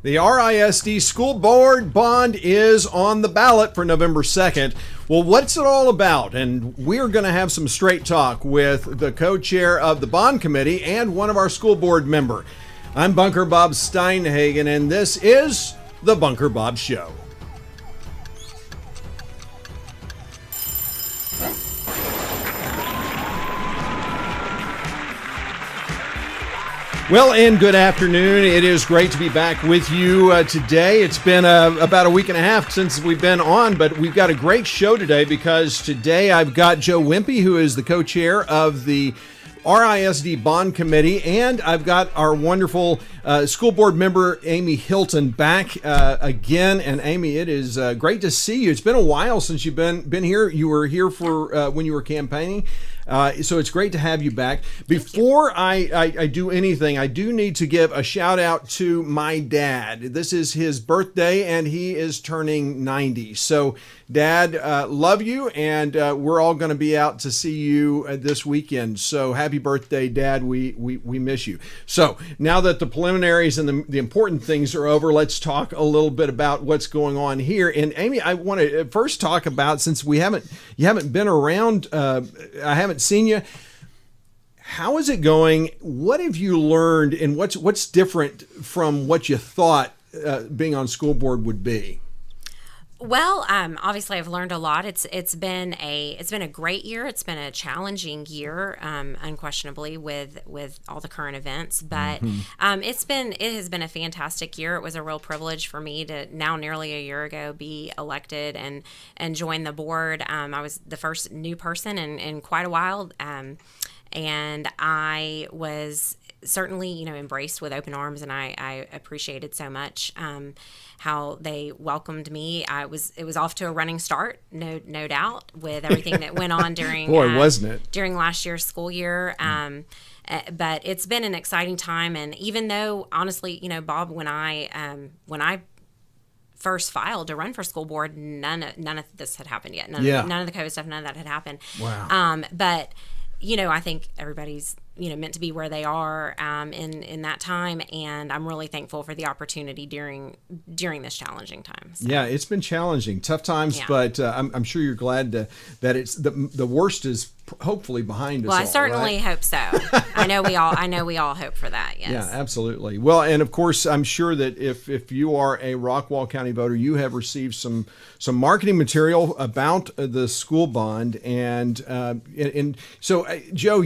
The RISD School Board bond is on the ballot for November 2nd. Well, what's it all about? And we're going to have some straight talk with the co-chair of the bond committee and one of our school board member. I'm Bunker Bob Steinhagen, and this is the Bunker Bob Show. Well, and good afternoon. It is great to be back with you today. It's been about a week and a half since we've been on, but we've got a great show today because today I've got Joe Wimpee, who is the co-chair of the RISD Bond Committee, and I've got our wonderful school board member, Amy Hilton, back again. And Amy, it is great to see you. It's been a while since you've been here. You were here for when you were campaigning. So it's great to have you back. Before I do anything, I do need to give a shout out to my dad. This is his birthday and he is turning 90. So Dad, love you, and we're all going to be out to see you this weekend. So happy birthday, Dad. We miss you. So now that the preliminaries and the important things are over, let's talk a little bit about what's going on here. And Amy, I want to first talk about, since you haven't been around, I haven't seen you. How is it going? What have you learned, and what's different from what you thought being on school board would be? Well, obviously I've learned a lot. It's been a great year. It's been a challenging year, unquestionably, with all the current events. But it has been a fantastic year. It was a real privilege for me to now nearly a year ago be elected and join the board. I was the first new person in quite a while, and I was certainly, embraced with open arms, and I appreciated so much how they welcomed me. It was off to a running start, no doubt, with everything that went on during wasn't it? During last year's school year. But it's been an exciting time, and even though, honestly, Bob, when I first filed to run for school board, none of this had happened yet. None of the COVID stuff, none of that had happened. Wow. But I think everybody's meant to be where they are in that time, and I'm really thankful for the opportunity during this challenging time. So. Yeah, it's been challenging, tough times, but I'm sure you're glad that it's the worst is hopefully behind us. Well, I certainly hope so. I know we all hope for that. Yes. Yeah, absolutely. Well, and of course, I'm sure that if you are a Rockwall County voter, you have received some marketing material about the school bond, and so Joe,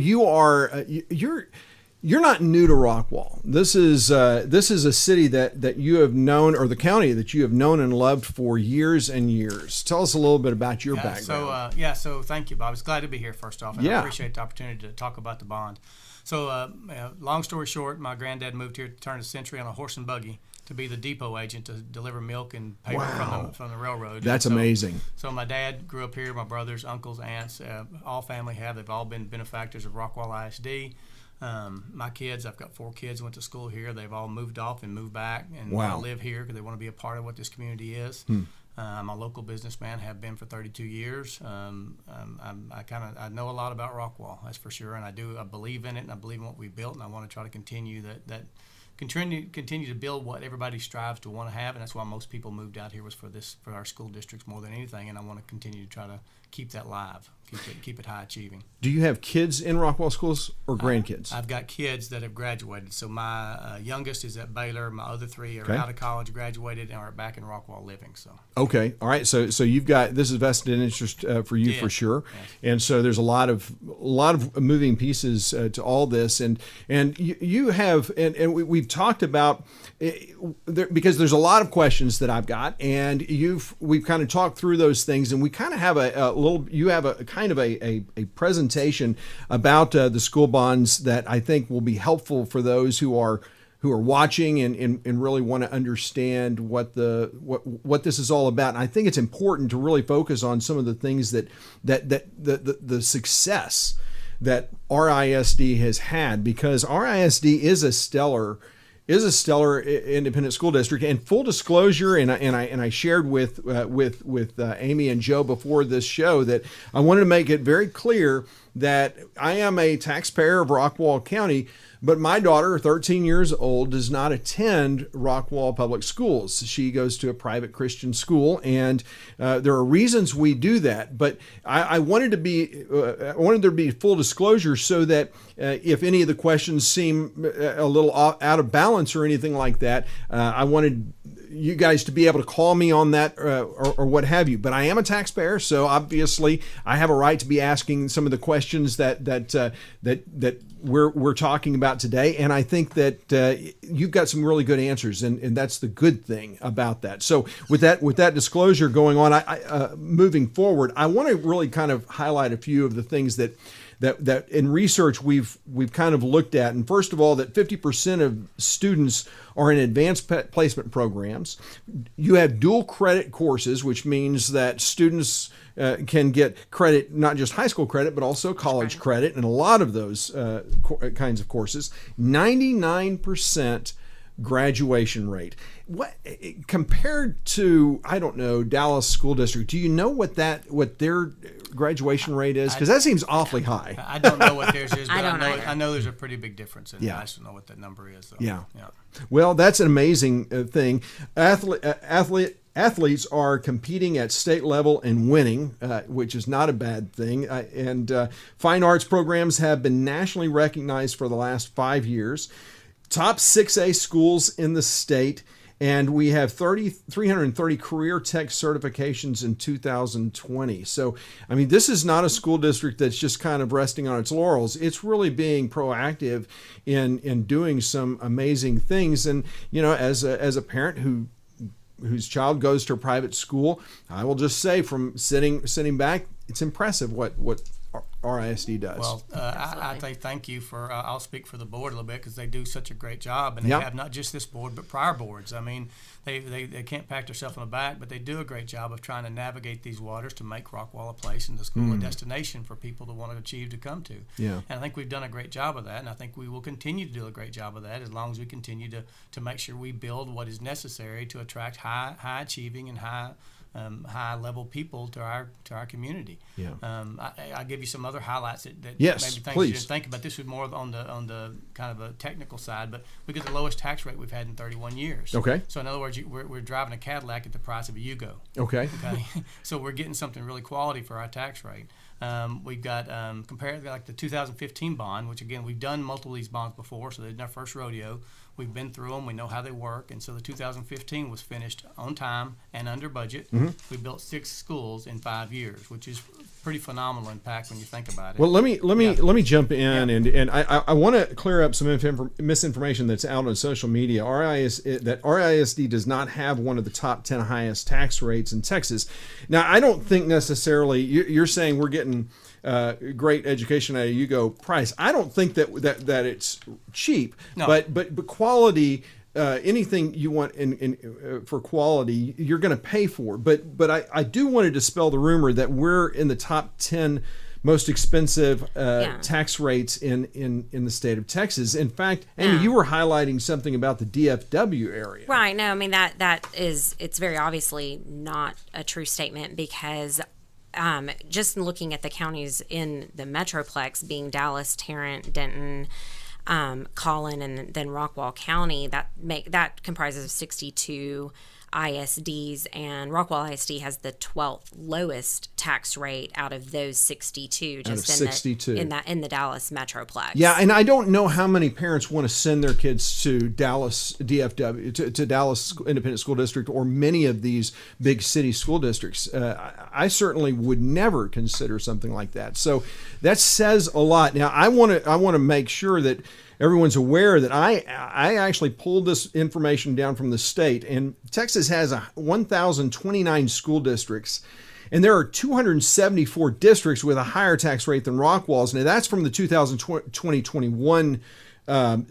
you're not new to Rockwall. This is a city that you have known, or the county that you have known and loved for years and years. Tell us a little bit about your background. So thank you, Bob. I was glad to be here, first off, and I appreciate the opportunity to talk about the bond. So long story short, my granddad moved here to turn a century on a horse and buggy to be the depot agent to deliver milk and paper from the railroad. That's amazing. So my dad grew up here. My brothers, uncles, aunts, all family have. They've all been benefactors of Rockwall ISD. My kids, I've got 4 kids, went to school here. They've all moved off and moved back and live here because they want to be a part of what this community is. I'm a local businessman, have been for 32 years. I know a lot about Rockwall, that's for sure, and I believe in it, and I believe in what we built, and I want to try to continue continue to build what everybody strives to want to have, and that's why most people moved out here was for our school districts more than anything, and I want to continue to try to keep that live, keep it high achieving. Do you have kids in Rockwall schools or grandkids? I've got kids that have graduated. So my youngest is at Baylor. My other 3 are out of college, graduated, and are back in Rockwall living. So okay, all right. So you've got, this is vested interest for you for sure, and so there's a lot of moving pieces to all this, and you have, and we've talked about because there's a lot of questions that I've got, and we've kind of talked through those things, and we kind of have you have a kind of a presentation about the school bonds that I think will be helpful for those who are watching and really want to understand what this is all about. And I think it's important to really focus on some of the things that the success that RISD has had, because RISD is a stellar independent school district. And full disclosure, and I shared with Amy and Joe before this show that I wanted to make it very clear that I am a taxpayer of Rockwall County, but my daughter, 13 years old, does not attend Rockwall Public Schools. She goes to a private Christian school, and there are reasons we do that. But I wanted there to be full disclosure so that if any of the questions seem a little out of balance or anything like that, I wanted you guys to be able to call me on that or what have you. But I am a taxpayer, so obviously I have a right to be asking some of the questions that we're talking about today. And I think that you've got some really good answers, and that's the good thing about that. So with that disclosure going on, I moving forward, I want to really kind of highlight a few of the things that in research we've kind of looked at. And first of all, that 50% of students are in advanced placement programs. You have dual credit courses, which means that students can get credit, not just high school credit, but also college credit, and a lot of those kinds of courses. 99% graduation rate. What compared to, I don't know, Dallas School District, do you know what their graduation rate is? Because that seems awfully high. I don't know what theirs is, but I know there's a pretty big difference in it. I just don't know what that number is, though. Yeah. Well, that's an amazing thing. Athletes are competing at state level and winning, which is not a bad thing. And fine arts programs have been nationally recognized for the last 5 years. Top 6A schools in the state, and we have 330 career tech certifications in 2020. So, I mean, this is not a school district that's just kind of resting on its laurels. It's really being proactive in doing some amazing things. And, you know, as a parent whose child goes to a private school, I will just say from sitting back, it's impressive what RISD does. Well, I thank you for, I'll speak for the board a little bit because they do such a great job, and they have not just this board, but prior boards. I mean, they can't pat themselves on the back, but they do a great job of trying to navigate these waters to make Rockwall a place and the school a destination for people to want to achieve to come to. Yeah. And I think we've done a great job of that, and I think we will continue to do a great job of that as long as we continue to make sure we build what is necessary to attract high achieving and high level people to our community. Yeah. I'll give you some other highlights that yes, maybe things please. you didn't think about. This was more on the kind of a technical side, but we get the lowest tax rate we've had in 31 years. Okay. So in other words, we're driving a Cadillac at the price of a Yugo. Okay. So we're getting something really quality for our tax rate. We've got compared like the 2015 bond, which again we've done multiple of these bonds before, so they're our first rodeo. We've been through them. We know how they work, and so the 2015 was finished on time and under budget. Mm-hmm. We built 6 schools in 5 years, which is pretty phenomenal impact when you think about it. Well, let me jump in, and I want to clear up some misinformation that's out on social media. RISD does not have one of the top 10 highest tax rates in Texas. Now, I don't think necessarily you're saying we're getting great education at a Yugo price. I don't think that it's cheap, no. but quality. Anything you want for quality, you're going to pay for. But I do want to dispel the rumor that we're in the top 10 most expensive tax rates in the state of Texas. In fact, Amy, you were highlighting something about the DFW area. Right. No, I mean it's very obviously not a true statement because just looking at the counties in the Metroplex, being Dallas, Tarrant, Denton, Collin, and then Rockwall County, that comprises of 62 ISDs, and Rockwall ISD has the 12th lowest tax rate out of those 62. Just in the Dallas Metroplex. Yeah, and I don't know how many parents want to send their kids to Dallas DFW, to Dallas Independent School District, or many of these big city school districts. I certainly would never consider something like that. So that says a lot. Now I want to make sure that everyone's aware that I actually pulled this information down from the state, and Texas has 1,029 school districts, and there are 274 districts with a higher tax rate than Rockwall's. Now that's from the 2020-21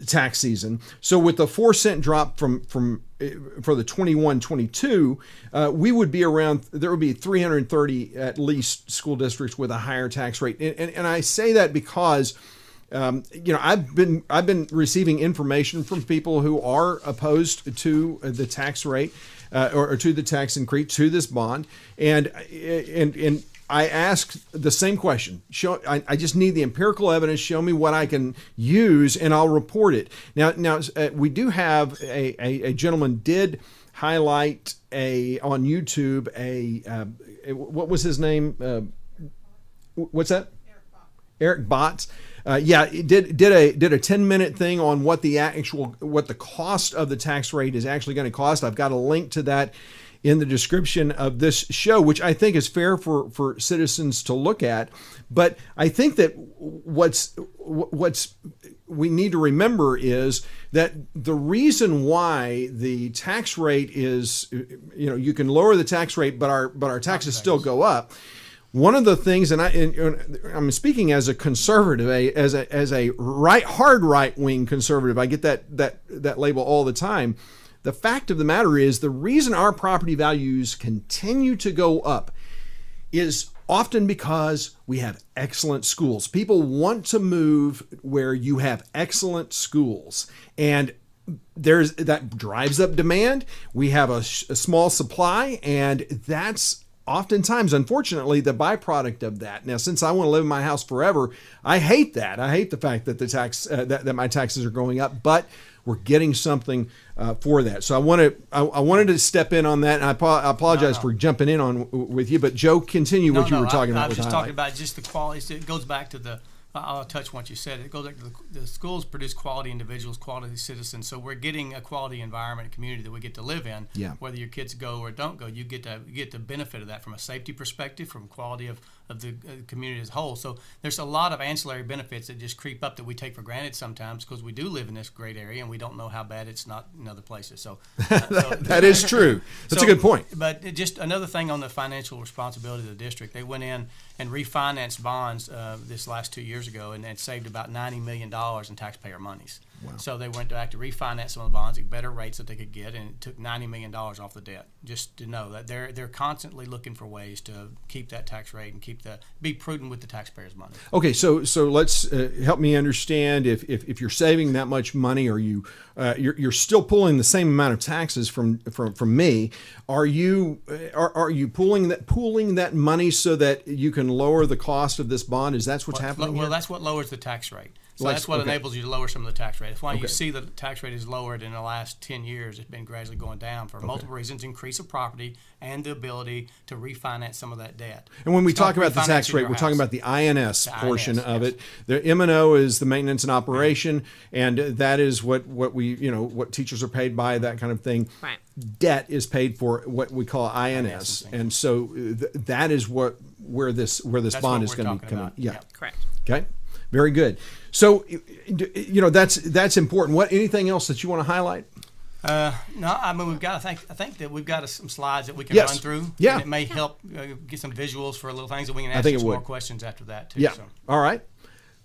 tax season. So with the 4-cent drop for the 21-22, we would be around. There would be 330 at least school districts with a higher tax rate, and I say that because. I've been receiving information from people who are opposed to the tax rate or to the tax increase, to this bond, and I asked the same question. I just need the empirical evidence. Show me what I can use, and I'll report it. Now, we do have a gentleman did highlight on YouTube what was his name? What's that? Eric Botts. It did a 10-minute thing on what the cost of the tax rate is actually going to cost. I've got a link to that in the description of this show, which I think is fair for citizens to look at. But I think that what's we need to remember is that the reason why the tax rate is, you can lower the tax rate, but our taxes still go up. One of the things, and I'm speaking as a conservative, as a hard right wing conservative, I get that label all the time. The fact of the matter is, the reason our property values continue to go up is often because we have excellent schools. People want to move where you have excellent schools, and that drives up demand. We have a small supply, and that's oftentimes, unfortunately, the byproduct of that. Now, since I want to live in my house forever, I hate that. I hate the fact that that my taxes are going up, but we're getting something for that. So I wanted to step in on that, and I apologize for jumping in on with you. But Joe, continue what you were talking about. I was just talking about just the quality. It goes back to I'll touch what you said. It goes back to the schools produce quality individuals, quality citizens. So we're getting a quality environment, a community that we get to live in. Yeah. Whether your kids go or don't go, you get the benefit of that from a safety perspective, from quality of the community as a whole. So there's a lot of ancillary benefits that just creep up that we take for granted sometimes because we do live in this great area and we don't know how bad it's not in other places. So that is true. That's a good point. But just another thing on the financial responsibility of the district, they went in and refinanced bonds this last 2 years ago and saved about $90 million in taxpayer monies. Wow. So they went back to refinance some of the bonds at better rates that they could get, and it took $90 million off the debt. Just to know that they're constantly looking for ways to keep that tax rate and be prudent with the taxpayers' money. Okay, so let's help me understand if you're saving that much money, or you're still pulling the same amount of taxes from me. Are you pooling that money so that you can lower the cost of this bond? Is that what's happening? Well, that's what lowers the tax rate. So that's what enables you to lower some of the tax rate. That's why you see the tax rate is lowered in the last 10 years. It's been gradually going down for multiple reasons: increase of property and the ability to refinance some of that debt. And when we talk about the tax rate, we're talking about the INS portion of it. The M&O is the maintenance and operation, and that is what what teachers are paid by, that kind of thing. Right. Debt is paid for what we call INS, and so that is where this bond is going to be coming. Yeah, correct. Okay. Very good. So, that's important. Anything else that you want to highlight? No, I mean I think that we've got some slides that we can run through. Yeah. And it may help get some visuals for little things that we can ask some more questions after that too. Yeah. So. All right.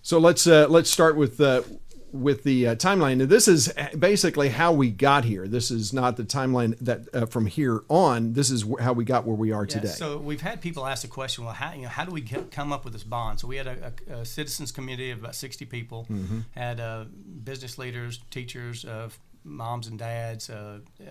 So let's start with the timeline. Now, this is basically how we got here. This is not the timeline that from here on. This is how we got where we are today. So we've had people ask the question, well, how do we come up with this bond? So we had a citizens committee of about 60 people, had business leaders, teachers, moms and dads,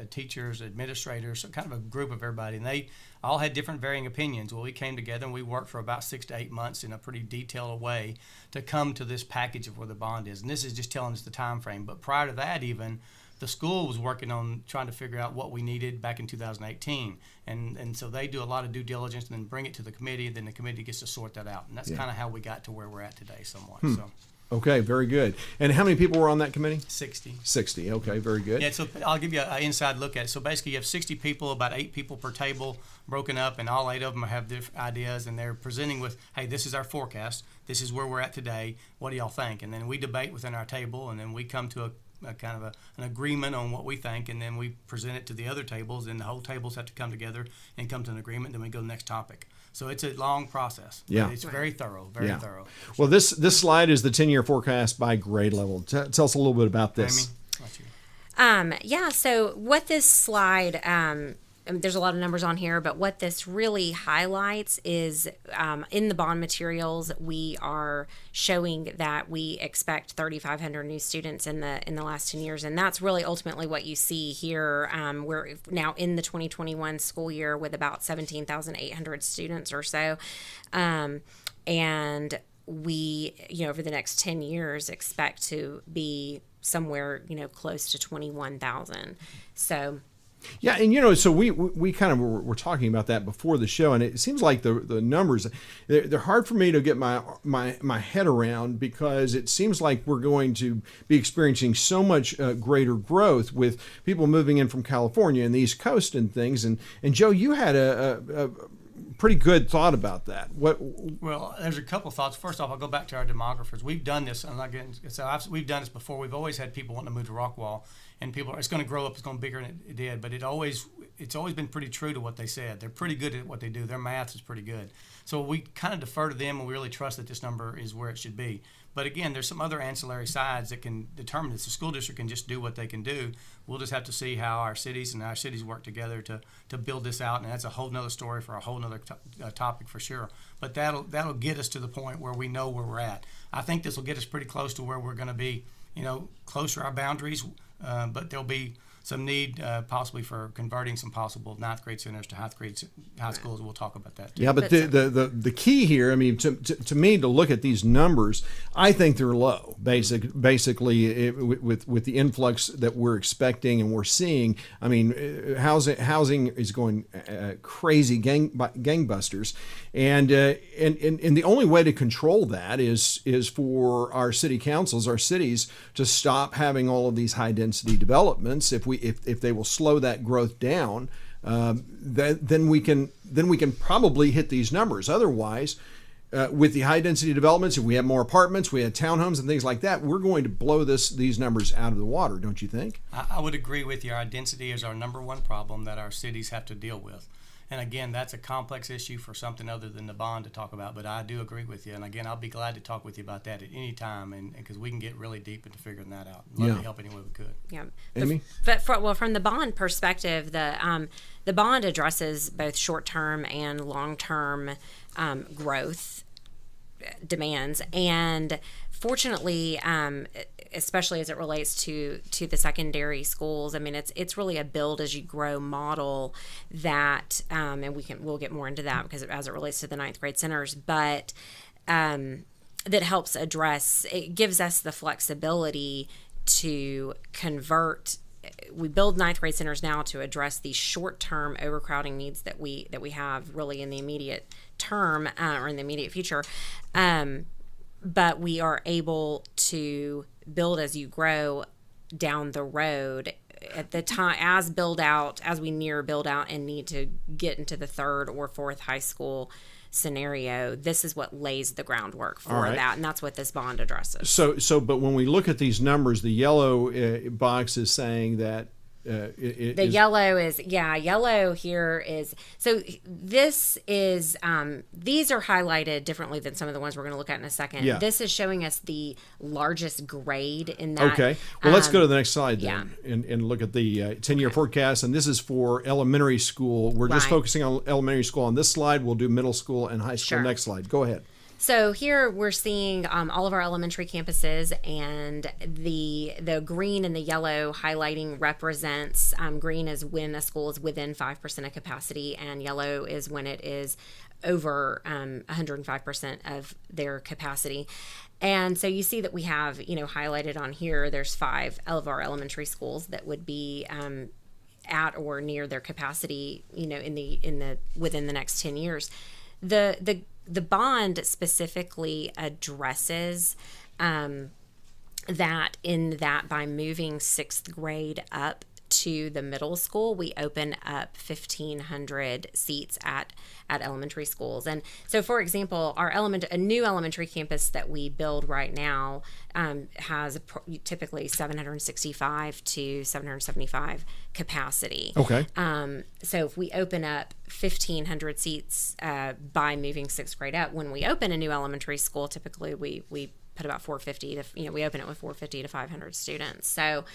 teachers, administrators, so kind of a group of everybody, and they all had different varying opinions. Well, we came together and we worked for about 6 to 8 months in a pretty detailed way to come to this package of where the bond is. And this is just telling us the time frame. But prior to that, even the school was working on trying to figure out what we needed back in 2018. And so they do a lot of due diligence and then bring it to the committee, and then the committee gets to sort that out. And that's kind of how we got to where we're at today somewhat. So. Okay, very good. And how many people were on that committee? 60. 60, okay, very good. Yeah, so I'll give you an inside look at it. So basically you have 60 people, about 8 people per table, broken up, and all 8 of them have different ideas, and they're presenting with, hey, this is our forecast, this is where we're at today, what do y'all think? And then we debate within our table, and then we come to a kind of an agreement on what we think, and then we present it to the other tables, and the whole tables have to come together and come to an agreement, then we go to the next topic. So it's a long process. Yeah. It's very thorough, very thorough. Well, this slide is the 10-year forecast by grade level. Tell us a little bit about this. Amy, so what this slide there's a lot of numbers on here, but what this really highlights is in the bond materials, we are showing that we expect 3,500 new students in the last 10 years, and that's really ultimately what you see here. We're now in the 2021 school year with about 17,800 students or so, and we, over the next 10 years expect to be somewhere, close to 21,000. So. Yeah, and so we kind of were talking about that before the show, and it seems like the numbers, they're hard for me to get my head around, because it seems like we're going to be experiencing so much greater growth with people moving in from California and the East Coast and things. And Joe, you had a pretty good thought about that. Well, there's a couple of thoughts. First off, I'll go back to our demographers. We've done this, and we've done this before. We've always had people wanting to move to Rockwall, and it's going to grow up, it's going to be bigger than it did, but it's always been pretty true to what they said. They're pretty good at what they do. Their math is pretty good. So we kind of defer to them, and we really trust that this number is where it should be. But again, there's some other ancillary sides that can determine this. The school district can just do what they can do. We'll just have to see how our cities work together to build this out, and that's a whole nother story for a whole nother topic for sure. But that'll get us to the point where we know where we're at. I think this will get us pretty close to where we're going to be, closer to our boundaries, but there'll be some need possibly for converting some possible ninth grade centers to high schools. We'll talk about that too. Yeah, but the key here, I mean, to me, to look at these numbers, I think they're low. Basically, with the influx that we're expecting and we're seeing, I mean, housing is going crazy, gangbusters, and the only way to control that is for our city councils, our cities, to stop having all of these high density developments. If they will slow that growth down, then we can probably hit these numbers. Otherwise, with the high density developments, if we have more apartments, we have townhomes and things like that, we're going to blow these numbers out of the water, don't you think? I would agree with you. Our density is our number one problem that our cities have to deal with. And again, that's a complex issue for something other than the bond to talk about. But I do agree with you. And again, I'll be glad to talk with you about that at any time, and because we can get really deep into figuring that out. Love to help any way we could. Yeah. Amy? From the bond perspective, the bond addresses both short-term and long-term growth demands, and fortunately, especially as it relates to the secondary schools, I mean, it's really a build as you grow model that, and we'll get more into that because as it relates to the ninth grade centers, but that helps address. It gives us the flexibility to convert. We build ninth grade centers now to address these short-term overcrowding needs that we have really in the immediate term or in the immediate future. But we are able to build as you grow down the road at the time as we near build out and need to get into the third or fourth high school scenario. This is what lays the groundwork for that, and that's what this bond addresses. So, but when we look at these numbers, the yellow box is saying that yellow here is, so this is, these are highlighted differently than some of the ones we're going to look at in a second. Yeah. This is showing us the largest grade in that. Okay. Well, let's go to the next slide then and look at the 10-year forecast. And this is for elementary school. We're just focusing on elementary school on this slide. We'll do middle school and high school next slide. Go ahead. So here we're seeing all of our elementary campuses, and the green and the yellow highlighting represents, green is when a school is within 5% of capacity, and yellow is when it is over 105% of their capacity. And so you see that we have, highlighted on here, there's 5 of our elementary schools that would be at or near their capacity, within the next 10 years. The bond specifically addresses that by moving 6th grade up to the middle school, we open up 1,500 seats at elementary schools. And so, for example, a new elementary campus that we build right now has typically 765 to 775 capacity. Okay. So if we open up 1,500 seats by moving 6th grade up, when we open a new elementary school, typically we put about 450 to, we open it with 450 to 500 students. So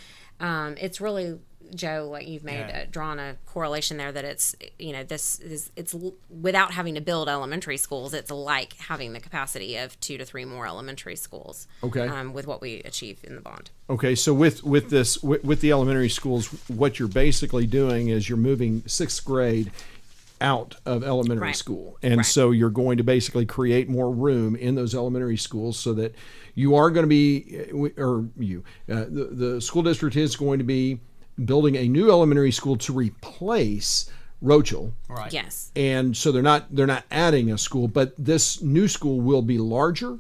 it's really, Joe, like you've drawn a correlation there that it's, it's without having to build elementary schools, it's like having the capacity of 2 to 3 more elementary schools. Okay. With what we achieve in the bond. Okay, so with the elementary schools, what you're basically doing is you're moving 6th grade out of elementary school. And so you're going to basically create more room in those elementary schools so that you are going to be, the school district is going to be building a new elementary school to replace Rochelle. Right. Yes. And so they're not adding a school, but this new school will be larger.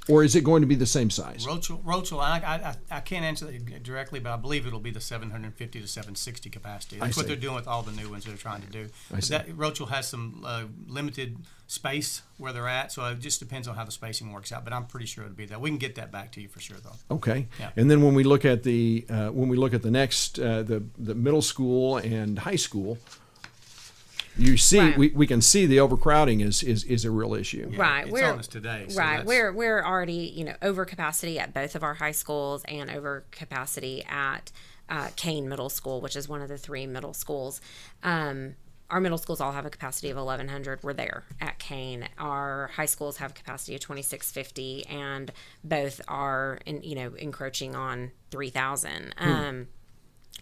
Or is it going to be the same size? Rochelle, I can't answer that directly, but I believe it'll be the 750 to 760 capacity. That's what they're doing with all the new ones they're trying to do. Rochelle has some limited space where they're at, so it just depends on how the spacing works out. But I'm pretty sure it'll be that. We can get that back to you for sure, though. Okay. Yeah. And then when we look at the next the middle school and high school. You see, we can see the overcrowding is a real issue. Yeah, right, it's on us today. So we're already over capacity at both of our high schools and over capacity at Kane Middle School, which is one of the 3 middle schools. Our middle schools all have a capacity of 1,100. We're there at Kane. Our high schools have a capacity of 2,650, and both are encroaching on 3,000.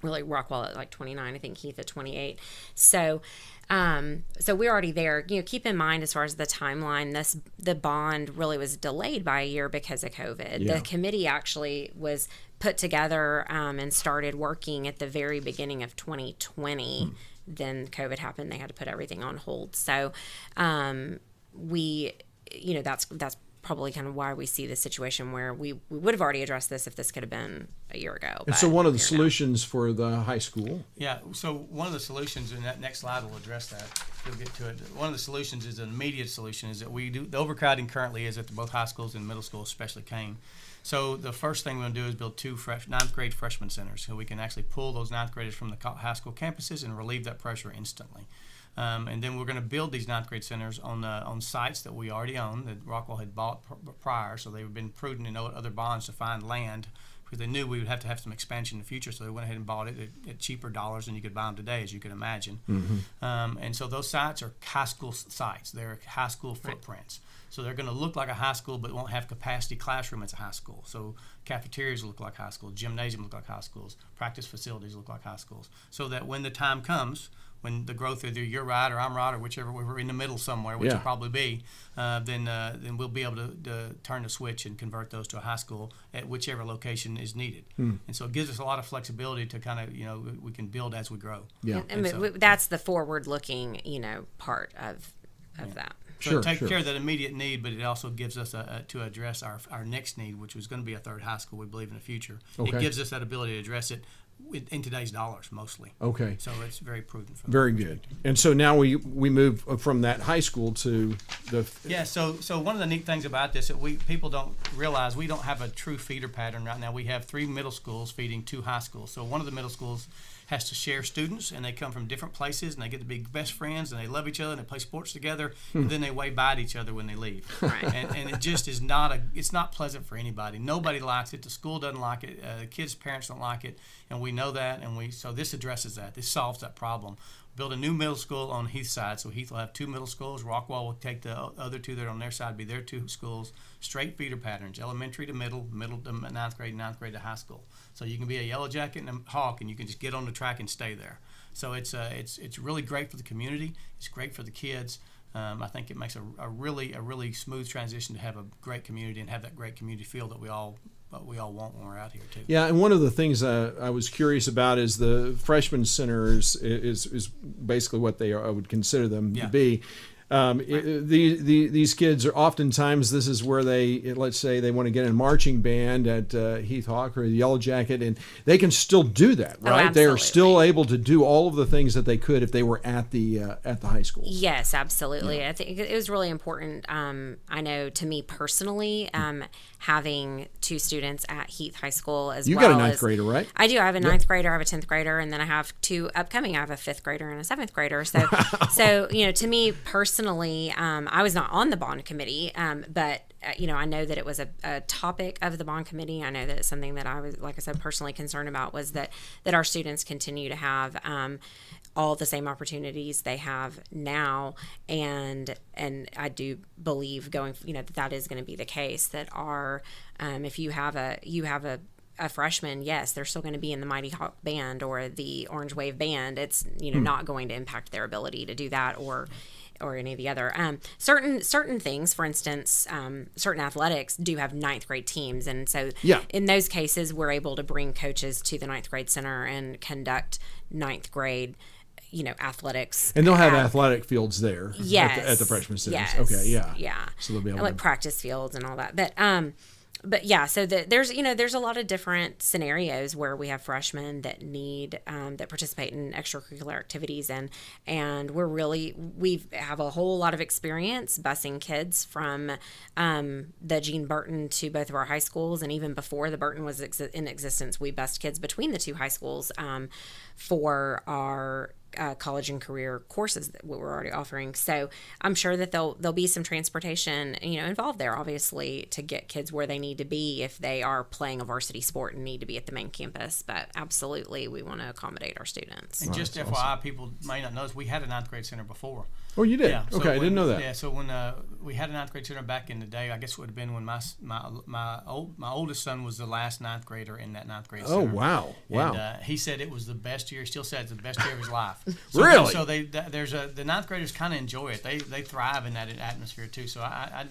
Really, Rockwall at like 29, I think Heath at 28. So we're already there. Keep in mind as far as the timeline, the bond really was delayed by a year because of COVID. Yeah. The committee actually was put together and started working at the very beginning of 2020. Then COVID happened. They had to put everything on hold. So that's probably kind of why we see the situation where we would have already addressed this if this could have been a year ago. And so one of the solutions for the high school. Yeah, so one of the solutions, and that next slide will address that. We'll get to it. One of the solutions is an immediate solution is that we do, the overcrowding currently is at both high schools and middle schools, especially Kane. So the first thing we're going to do is build 2 ninth grade freshman centers so we can actually pull those ninth graders from the high school campuses and relieve that pressure instantly. And then we're going to build these ninth grade centers on sites that we already own that Rockwall had bought prior. So they've been prudent in other bonds to find land because they knew we would have to have some expansion in the future. So they went ahead and bought it at cheaper dollars than you could buy them today, as you can imagine. And so those sites are high school sites. They're high school footprints. So they're going to look like a high school, but won't have capacity classroom as a high school. So cafeterias look like high schools, gymnasium look like high schools, practice facilities look like high schools. So that when the time comes, when the growth, either you're right or I'm right or whichever, we're in the middle somewhere, which will probably be, then we'll be able to turn the switch and convert those to a high school at whichever location is needed. And so it gives us a lot of flexibility to kind of, we can build as we grow. Yeah, and so, that's the forward-looking, part of that. So it takes care of that immediate need, but it also gives us to address our next need, which was going to be a third high school, we believe, in the future. Okay. It gives us that ability to address it in today's dollars mostly. Okay. So it's very prudent. Very good. And so now we move from that high school to the... Yeah, so one of the neat things about this that people don't realize, we don't have a true feeder pattern right now. We have 3 middle schools feeding 2 high schools. So one of the middle schools has to share students, and they come from different places, and they get to be best friends, and they love each other, and they play sports together, and then they wave bye to each other when they leave. Right. And it just is it's not pleasant for anybody. Nobody likes it. The school doesn't like it. The kids' parents don't like it, and we know that, so this addresses that. This solves that problem. Build a new middle school on Heath side, so Heath will have 2 middle schools. Rockwall will take the other 2 that are on their side, be their 2 schools, straight feeder patterns, elementary to middle to ninth grade to high school. So you can be a Yellow Jacket and a Hawk, and you can just get on the track and stay there. So it's really great for the community. It's great for the kids. I think it makes a really smooth transition to have a great community and have that great community feel that we all want when we're out here too. Yeah, and one of the things I was curious about is the freshman centers is basically what I would consider them to be. These kids are oftentimes, this is where let's say they want to get in a marching band at Heath Hawk or the Yellow Jacket, and they can still do that, right? They are still able to do all of the things that they could if they were at the high school. Yes, absolutely. Yeah. I think it was really important. I know to me personally, having 2 students at Heath High School as well. You got a 9th grader, right? I do. I have a 9th grader, I have a 10th grader, and then I have 2 upcoming. I have a 5th grader and a 7th grader. So, to me personally, personally, I was not on the bond committee, but I know that it was a topic of the bond committee. I know that it's something that I was, like I said, personally concerned about, was that our students continue to have all the same opportunities they have now, and I do believe that is going to be the case. That if you have a freshman, yes, they're still going to be in the Mighty Hawk band or the Orange Wave band. It's not going to impact their ability to do that or any of the other certain things. For instance, certain athletics do have ninth grade teams, and so in those cases, we're able to bring coaches to the ninth grade center and conduct ninth grade athletics. And they'll have athletic fields there at the freshman centers. Yes, okay, yeah. So they'll be able like practice fields and all that. But yeah, so there's a lot of different scenarios where we have freshmen that need that participate in extracurricular activities, and we have a whole lot of experience busing kids from the Gene Burton to both of our high schools, and even before the Burton was in existence, we bused kids between the two high schools for our college and career courses that we're already offering. So I'm sure that there'll be some transportation, involved there, obviously, to get kids where they need to be if they are playing a varsity sport and need to be at the main campus. But absolutely, we want to accommodate our students. And just FYI, awesome. People may not know this, we had a ninth grade center before. Oh, you did? Yeah. Okay, I didn't know that. Yeah, so when we had a ninth grade center back in the day, I guess it would have been when my oldest son was the last ninth grader in that ninth grade center. Oh, wow. And he said it was the best year. He still said it's the best year of his life. Really? So the ninth graders kind of enjoy it. They thrive in that atmosphere too. So I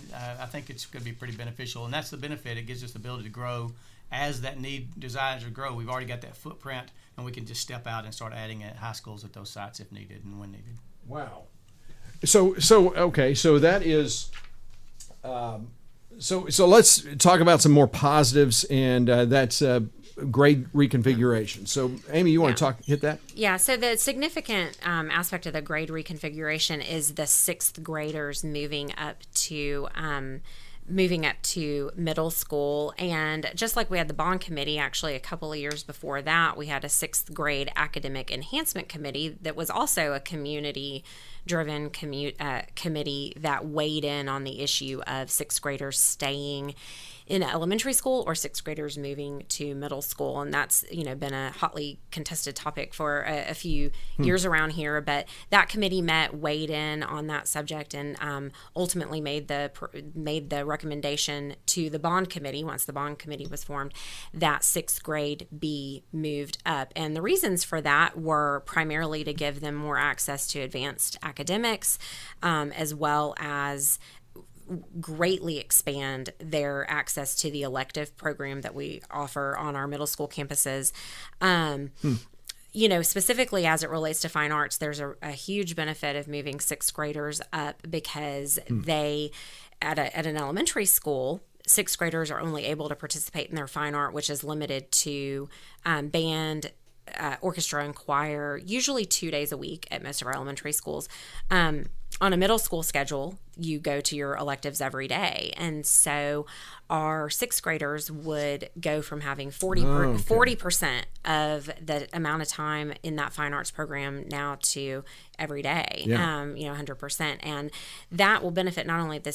think it's going to be pretty beneficial, and that's the benefit. It gives us the ability to grow as that need desires to grow. We've already got that footprint, and we can just step out and start adding at high schools at those sites if needed and when needed. Wow. So okay, so that is so let's talk about some more positives, and that's grade reconfiguration. So Amy, you want to hit that? Yeah, so the significant aspect of the grade reconfiguration is the sixth graders moving up to middle school. And just like we had the bond committee, actually a couple of years before that, we had a sixth grade academic enhancement committee that was also a community-driven committee that weighed in on the issue of sixth graders staying in elementary school or sixth graders moving to middle school. And that's, been a hotly contested topic for a few years around here. But that committee weighed in on that subject, and ultimately made the recommendation to the bond committee, once the bond committee was formed, that sixth grade be moved up. And the reasons for that were primarily to give them more access to advanced academics, as well as greatly expand their access to the elective program that we offer on our middle school campuses. Specifically as it relates to fine arts, there's a huge benefit of moving sixth graders up, because they, at an elementary school, sixth graders are only able to participate in their fine art, which is limited to band, orchestra, and choir, usually 2 days a week at most of our elementary schools. On a middle school schedule, you go to your electives every day. And so our sixth graders would go from having 40% of the amount of time in that fine arts program now to every day, 100%. And that will benefit not only the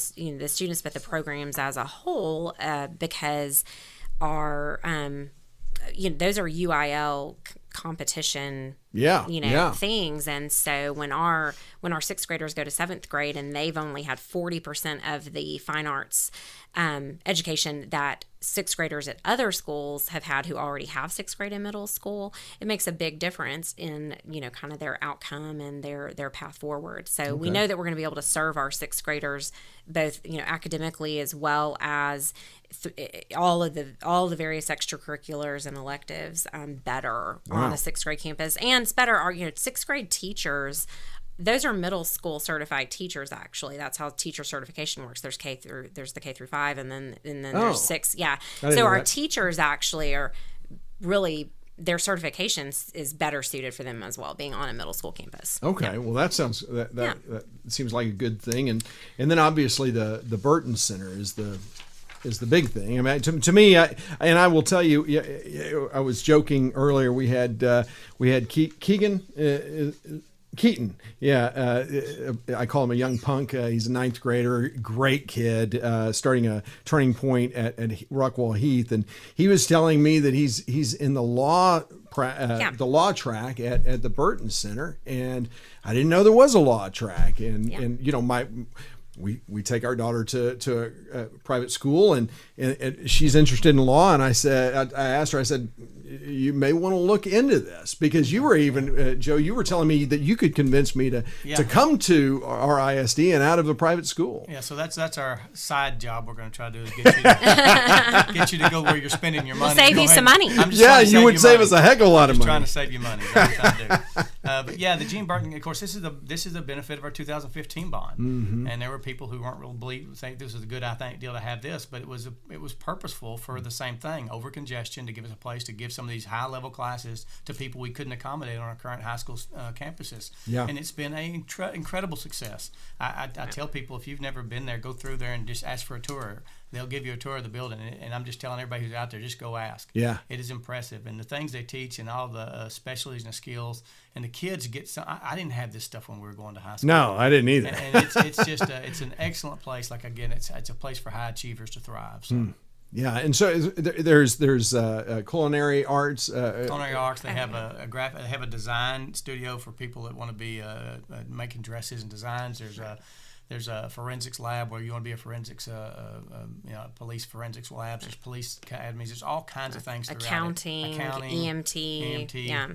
students, but the programs as a whole, because our, those are UIL competition things. And so when our sixth graders go to seventh grade and they've only had 40% of the fine arts education that sixth graders at other schools have had who already have sixth grade and middle school, it makes a big difference in kind of their outcome and their path forward. So we know that we're going to be able to serve our sixth graders both academically, as well as all the various extracurriculars and electives better on a sixth grade campus. And it's better, our sixth grade teachers, those are middle school certified teachers. Actually, that's how teacher certification works. There's the K through 5, and then there's 6. Yeah. So our teachers actually are really, their certification is better suited for them as well, being on a middle school campus. Okay. Well, that sounds that seems like a good thing. And then obviously the Burton Center is the big thing. I mean, to me, I will tell you, I was joking earlier. We had Keegan. Keaton, yeah, I call him a young punk. He's a ninth grader, great kid, starting a turning point at Rockwall Heath, and he was telling me that he's in the law track at the Burton Center, and I didn't know there was a law track, and you know we take our daughter to a private school, and she's interested in law, and I asked her, I said, you may want to look into this, because you were even Joe, you were telling me that you could convince me to come to RISD and out of a private school. Yeah, so that's our side job we're going to try to do, is get you to go where you're spending your money. We'll save you some money. You would save us a heck of a lot of money. Trying to save you money. That's what I'm trying to do. But yeah, the Gene Burton, of course, this is the benefit of our 2015 bond, and there were people who weren't really think this was a good deal to have this, but it was purposeful for the same thing, over congestion, to give us a place to give some of these high level classes to people we couldn't accommodate on our current high school campuses. Yeah. And it's been an incredible success. I tell people, if you've never been there, go through there and just ask for a tour. They'll give you a tour of the building, and I'm just telling everybody who's out there, just go ask. Yeah, it is impressive, and the things they teach, and all the specialties and the skills, and the kids get some. I didn't have this stuff when we were going to high school. No, I didn't either. And it's just it's an excellent place. Like, again, it's a place for high achievers to thrive. So. Yeah, and so there's culinary arts. Culinary arts. They have they have a design studio for people that want to be making dresses and designs. There's a forensics lab where you want to be a forensics, police forensics labs. There's police academies. There's all kinds of things. Accounting, EMT. Yeah.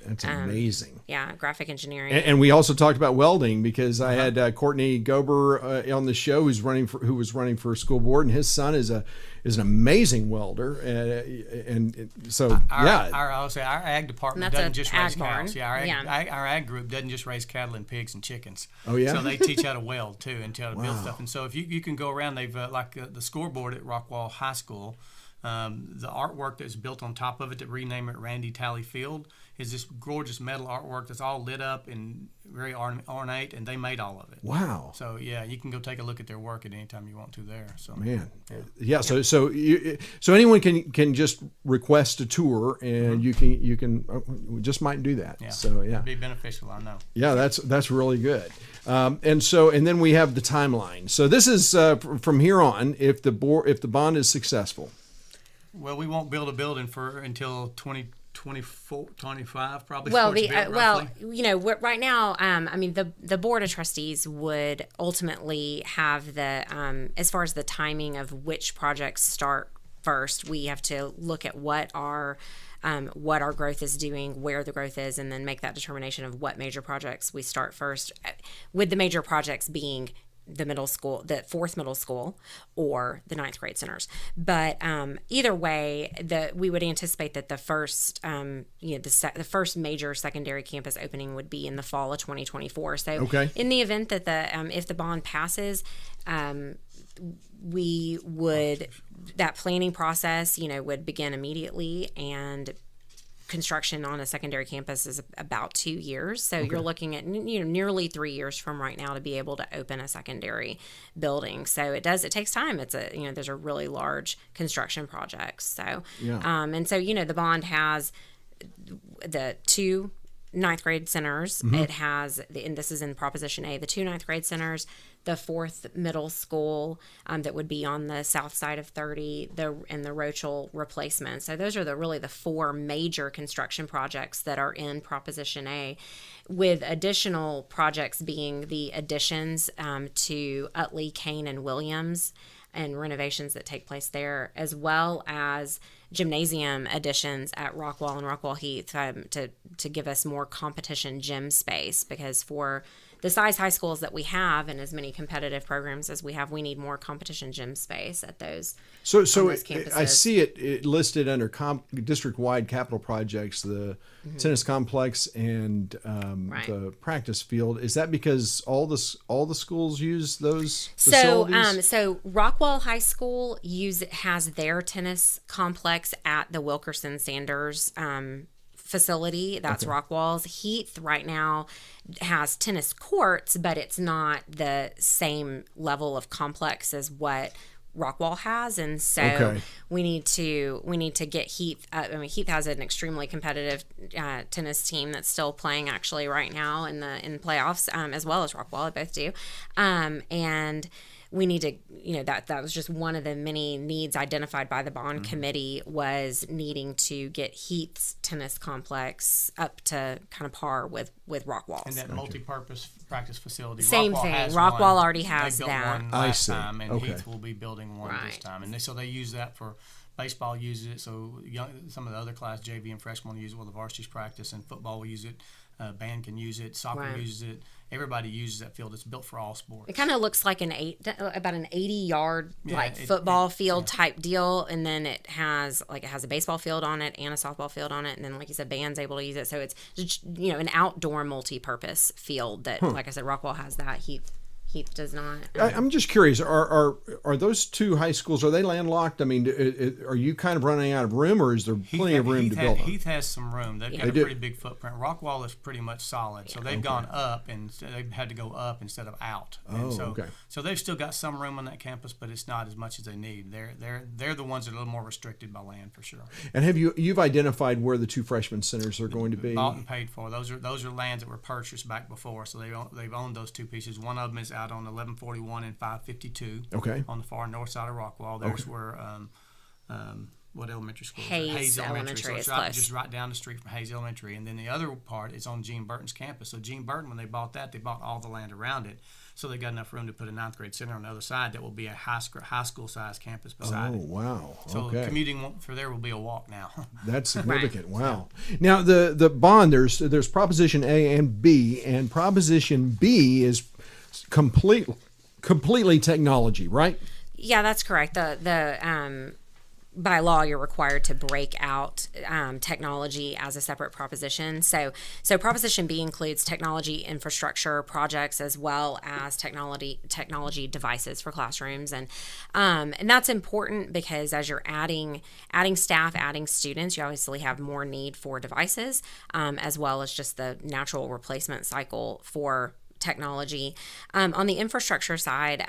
That's amazing. Graphic engineering. And we also talked about welding, because I had Courtney Gober on the show, who was running for school board, and his son is an amazing welder, and so our ag department doesn't just raise cows. Our ag group doesn't just raise cattle and pigs and chickens. Oh yeah. So they teach how to weld too, and how to build stuff. And so if you can go around, they've the scoreboard at Rockwall High School. The artwork that's built on top of it, to rename it Randy Talley Field, is this gorgeous metal artwork that's all lit up and very ornate, and they made all of it. Wow! So yeah, you can go take a look at their work at any time you want to there. So So anyone can just request a tour, and you can just might do that. Yeah. So it'd be beneficial, I know. Yeah, that's really good. And then we have the timeline. So this is from here on, if the bond is successful. Well, we won't build a building until 2024, 25 probably. Well, right now, the board of trustees would ultimately have as far as the timing of which projects start first, we have to look at what our growth is doing, where the growth is, and then make that determination of what major projects we start first, with the major projects being the middle school, the fourth middle school, or the ninth grade centers. But either way, we would anticipate that the first, the first major secondary campus opening would be in the fall of 2024. So in the event that if the bond passes, we would, that planning process, would begin immediately, and construction on a secondary campus is about 2 years. So you're looking at nearly 3 years from right now to be able to open a secondary building. So it takes time. There's a really large construction projects. So and so the bond has the two ninth grade centers. It has, and this is in Proposition A, the two ninth grade centers, the fourth middle school that would be on the south side of 30, and the Rochelle replacement. So those are really the four major construction projects that are in Proposition A, with additional projects being the additions to Utley, Kane, and Williams, and renovations that take place there, as well as gymnasium additions at Rockwall and Rockwall Heath to give us more competition gym space, because for the size high schools that we have and as many competitive programs as we have, we need more competition gym space at those. So campuses. I see it listed under district-wide capital projects, the tennis complex and the practice field. Is that because all the schools use those facilities? So Rockwall High School has their tennis complex at the Wilkerson Sanders facility. That's Rockwall's. Heath right now has tennis courts, but it's not the same level of complex as what Rockwall has, and so we need to get Heath. Heath has an extremely competitive tennis team that's still playing actually right now in playoffs, as well as Rockwall. They both do, and we need to, that was just one of the many needs identified by the bond committee, was needing to get Heath's tennis complex up to kind of par with Rockwall's. And that multi-purpose practice facility. Same thing. Rockwall already has they built that. one last time, and Heath will be building one this time. And so they use that for baseball. Uses it. So some of the other class, JV and freshmen, will use it. Well, the varsity's practice, and football will use it. Band can use it. Soccer uses it. Everybody uses that field. It's built for all sports. It kind of looks like about an 80-yard football field type deal, and then it has a baseball field on it and a softball field on it, and then like you said, band's able to use it. So it's just, an outdoor multi-purpose field that, like I said, Rockwall has that. Heath does not. I'm just curious. Are those two high schools, are they landlocked? I mean, are you kind of running out of room, or is there plenty of room to build on? Heath has some room. They've got a pretty big footprint. Rockwall is pretty much solid, so they've gone up, and they've had to go up instead of out. So they've still got some room on that campus, but it's not as much as they need. They're the ones that are a little more restricted by land for sure. And you've identified where the two freshman centers are going to be? Bought and paid for. Those are lands that were purchased back before, so they've owned those two pieces. One of them is out on 1141 and 552. On the far north side of Rockwall. There's where what elementary school? Hayes Elementary. So it's just right down the street from Hayes Elementary. And then the other part is on Gene Burton's campus. So Gene Burton, when they bought that, they bought all the land around it. So they got enough room to put a ninth grade center on the other side that will be a high school size campus beside it. Oh, wow. So commuting for there will be a walk now. That's significant. Wow. Now, the bond, there's Proposition A and B, and Proposition B is completely technology, right? Yeah, that's correct. By law, you're required to break out technology as a separate proposition. So Proposition B includes technology infrastructure projects as well as technology devices for classrooms, and that's important because as you're adding staff, adding students, you obviously have more need for devices, as well as just the natural replacement cycle for technology. On the infrastructure side,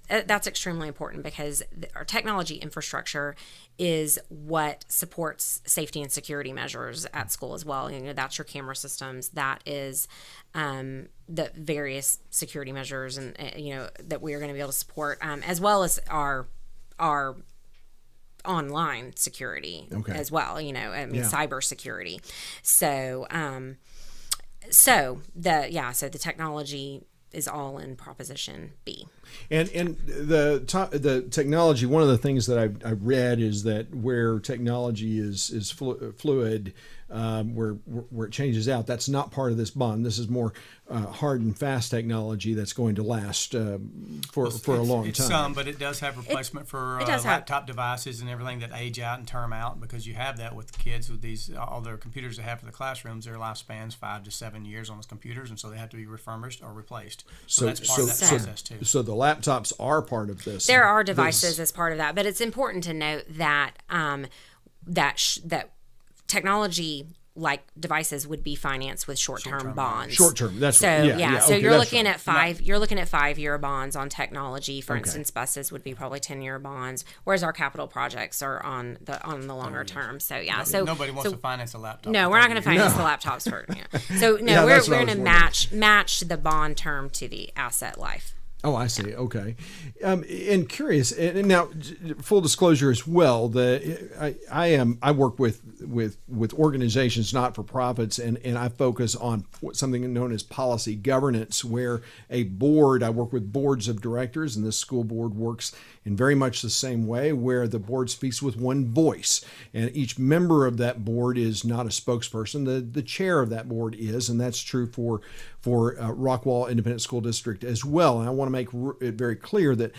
that's extremely important because our technology infrastructure is what supports safety and security measures at school as well. That's your camera systems. That is the various security measures and that we are going to be able to support, as well as our online security as well. Cyber security. So the technology is all in Proposition B. And the technology, one of the things that I read is that where technology is fluid, where it changes out, that's not part of this bond. This is more hard and fast technology that's going to last for a long time. It's some, but it does have replacement for laptop devices and everything that age out and term out, because you have that with the kids with all their computers they have for the classrooms. Their lifespans 5 to 7 years on those computers, and so they have to be refurbished or replaced. So that's part of that process too. So the laptops are part of this. There are devices as part of that, but it's important to note that that technology like devices would be financed with short-term bonds. Short-term, that's so right. So you're looking at 5-year bonds on technology. For instance, buses would be probably 10-year bonds, whereas our capital projects are on the longer term. So nobody wants to finance a laptop. No, we're not going to finance the laptops for. So we're going to match the bond term to the asset life. Oh, I see. Okay. And curious, and now full disclosure as well, I work with organizations, not for profits, and I focus on something known as policy governance, where I work with boards of directors, and this school board works in very much the same way, where the board speaks with one voice, and each member of that board is not a spokesperson. The chair of that board is, and that's true for Rockwall Independent School District as well. And I want to make it very clear that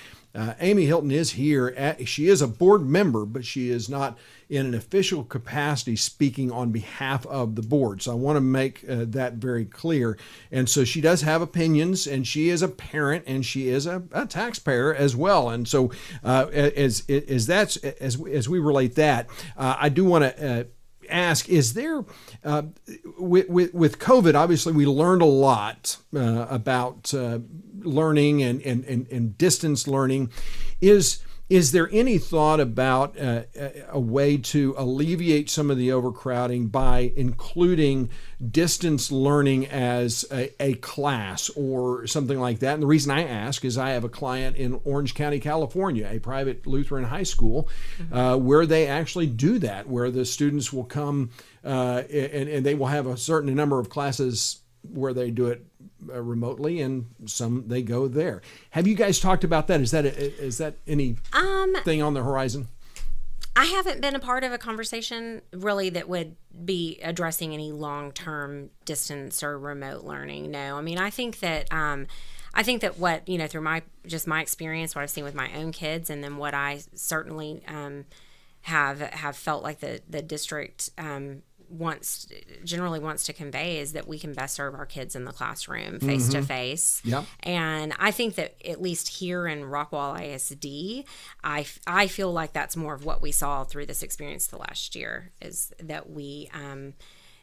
Amy Hilton is here. She is a board member, but she is not in an official capacity speaking on behalf of the board. So I want to make that very clear. And so she does have opinions, and she is a parent, and she is a taxpayer as well. And so as we relate that, I do want to ask, is there with COVID, obviously we learned a lot about learning and distance learning. Is Is there any thought about a way to alleviate some of the overcrowding by including distance learning as a class or something like that? And the reason I ask is I have a client in Orange County, California, a private Lutheran high school, where they actually do that, where the students will come and they will have a certain number of classes where they do it remotely, and some they go there. Have you guys talked about that? Is that anything on the horizon? I haven't been a part of a conversation really that would be addressing any long-term distance or remote learning. No, I mean, I think that what, through my experience, what I've seen with my own kids, and then what I certainly have felt like the district generally wants to convey is that we can best serve our kids in the classroom face to face. Yep. And I think that at least here in Rockwall ISD, I feel like that's more of what we saw through this experience the last year, is that we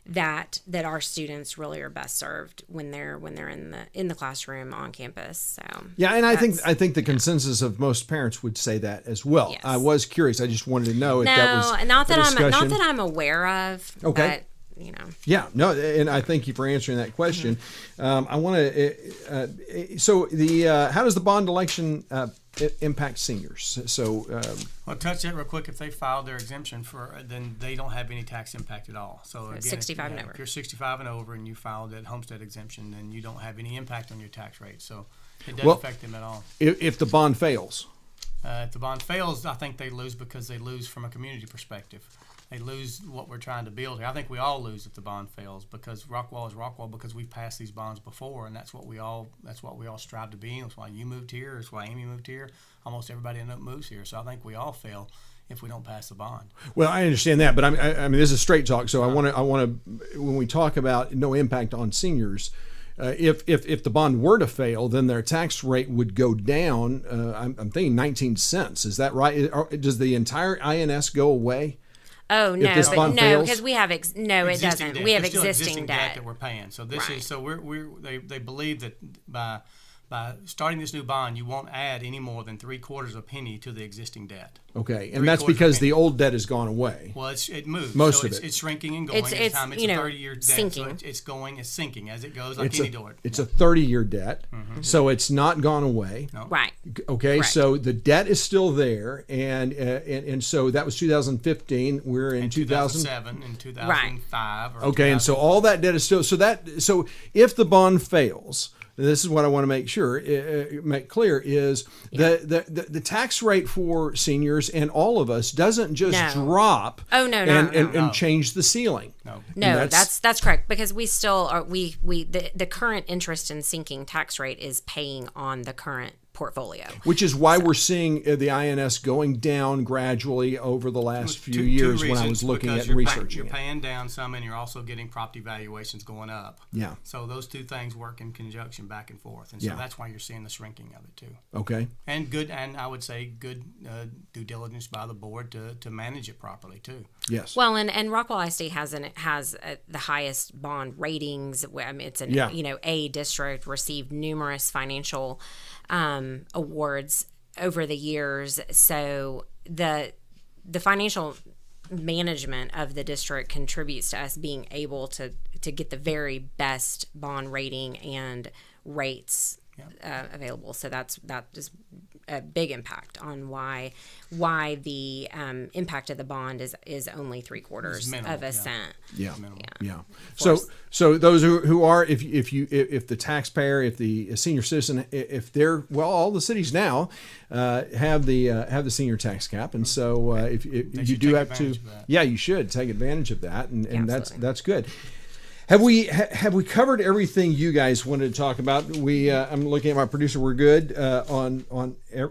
that our students really are best served when they're in the classroom on campus. So yeah, and I think the consensus of most parents would say that as well. Yes. I was curious. I just wanted to know if that was not that discussion. I'm aware of. Okay. But, Yeah, no, and I thank you for answering that question. I want to. So how does the bond election impact seniors? So I'll touch that real quick. If they filed their exemption then they don't have any tax impact at all. So again, 65 and over. If you're 65 and over and you filed that homestead exemption, then you don't have any impact on your tax rate. So it doesn't affect them at all. If the bond fails, if the bond fails, I think they lose because they lose from a community perspective. They lose what we're trying to build here. I think we all lose if the bond fails, because Rockwall is Rockwall, because we've passed these bonds before, and that's what we all strive to be. That's why you moved here. That's why Amy moved here. Almost everybody in Oak moves here. So I think we all fail if we don't pass the bond. Well, I understand that, but I mean this is straight talk. So I want to when we talk about no impact on seniors. If the bond were to fail, then their tax rate would go down. I'm thinking 19 cents. Is that right? Does the entire INS go away? Oh no, because we have it doesn't. Debt. We have There's existing debt that we're paying. So this right. is they believe that by starting this new bond, you won't add any more than 3/4 of a penny to the existing debt. Okay, and that's because the old debt has gone away. Well, it moves. Most of it. It's shrinking and going. It's a 30-year debt. Sinking. So it's sinking as it goes, like any door. It's a 30-year debt, so it's not gone away. No. Right. Okay, correct. So the debt is still there, and so that was 2015. We're in 2007 and 2005. Right. Okay, and so all that debt is still so if the bond fails. This is what I want to make clear is the tax rate for seniors and all of us doesn't just drop and change the ceiling. No, that's correct, because we still are the current interest in sinking tax rate is paying on the current portfolio. Which is why we're seeing the INS going down gradually over the last few years when I was looking at researching You're paying down some, and you're also getting property valuations going up. Yeah. So those two things work in conjunction back and forth. And so that's why you're seeing the shrinking of it too. Okay. And I would say good due diligence by the board to manage it properly too. Yes. Well, and Rockwall ISD has the highest bond ratings. I mean, it's A district, received numerous financial awards over the years. So the financial management of the district contributes to us being able to get the very best bond rating and rates available. So that is a big impact on why the impact of the bond is only 3/4 of a cent. Yeah. So those who are if the taxpayer, if the senior citizen, if they're all the cities now have the senior tax cap, and so if you do have to, you should take advantage of that, and that's good. Have we covered everything you guys wanted to talk about? I'm looking at my producer. We're good on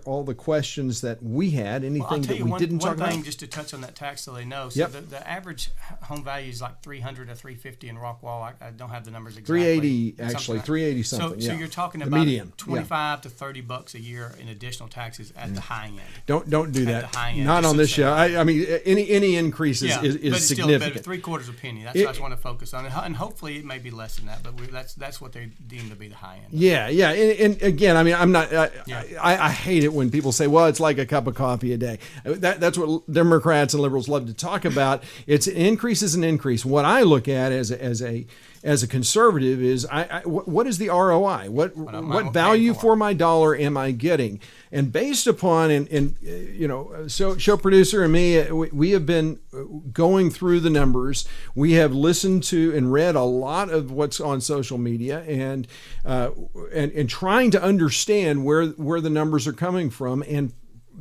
all the questions that we had. Anything that we didn't talk about? One thing just to touch on that tax, so they know. So the average home value is like $300 to $350 in Rockwall. I don't have the numbers exactly. 380 actually, 380 something. So you're talking about $25 to $30 a year in additional taxes at the high end. Don't do that. At the high end, not on this show. I mean, any increase is but significant. Still, 3/4 of a penny. That's what I just want to focus on. And hopefully it may be less than that, but that's what they deem to be the high end. Yeah. And again, I mean, I'm not. I hate it when people say, "Well, it's like a cup of coffee a day." That's what Democrats and liberals love to talk about. It's increase is an increase. What I look at as a conservative is what is the ROI? What value for my dollar am I getting? And based upon show producer and me, we have been going through the numbers. We have listened to and read a lot of what's on social media and trying to understand where the numbers are coming from. And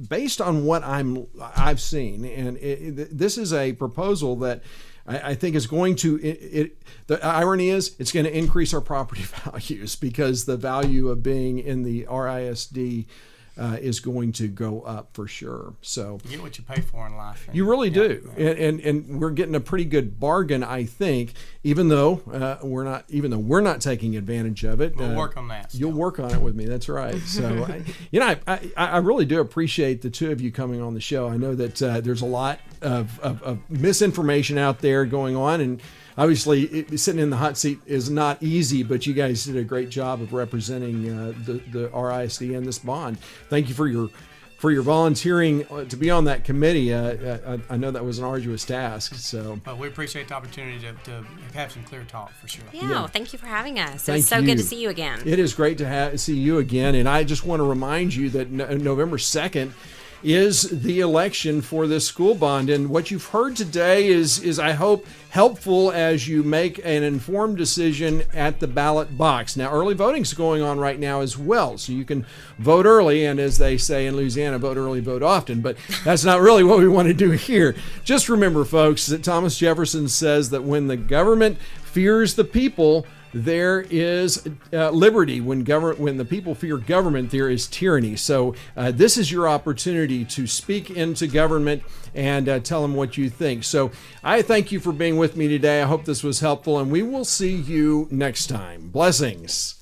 based on what I've seen, and this is a proposal that I think is going to, the irony is it's going to increase our property values because the value of being in the RISD is going to go up for sure. So you get what you pay for in life. You really do. And we're getting a pretty good bargain, I think, even though we're not taking advantage of it. We'll work on that. You'll work on it with me. That's right. So, I really do appreciate the two of you coming on the show. I know that there's a lot of misinformation out there going on, and obviously sitting in the hot seat is not easy, but you guys did a great job of representing the RISD and this bond. Thank you for your volunteering to be on that committee. I know that was an arduous task. So, but we appreciate the opportunity to have some clear talk for sure. Yeah. Thank you for having us. It's so good to see you again. It is great to see you again, and I just want to remind you that November 2nd is the election for this school bond. And what you've heard today is I hope, helpful as you make an informed decision at the ballot box. Now, early voting is going on right now as well, so you can vote early. And as they say in Louisiana, vote early, vote often. But that's not really what we want to do here. Just remember, folks, that Thomas Jefferson says that when the government fears the people, there is liberty. When the people fear government, there is tyranny. So this is your opportunity to speak into government and tell them what you think. So I thank you for being with me today. I hope this was helpful, and we will see you next time. Blessings.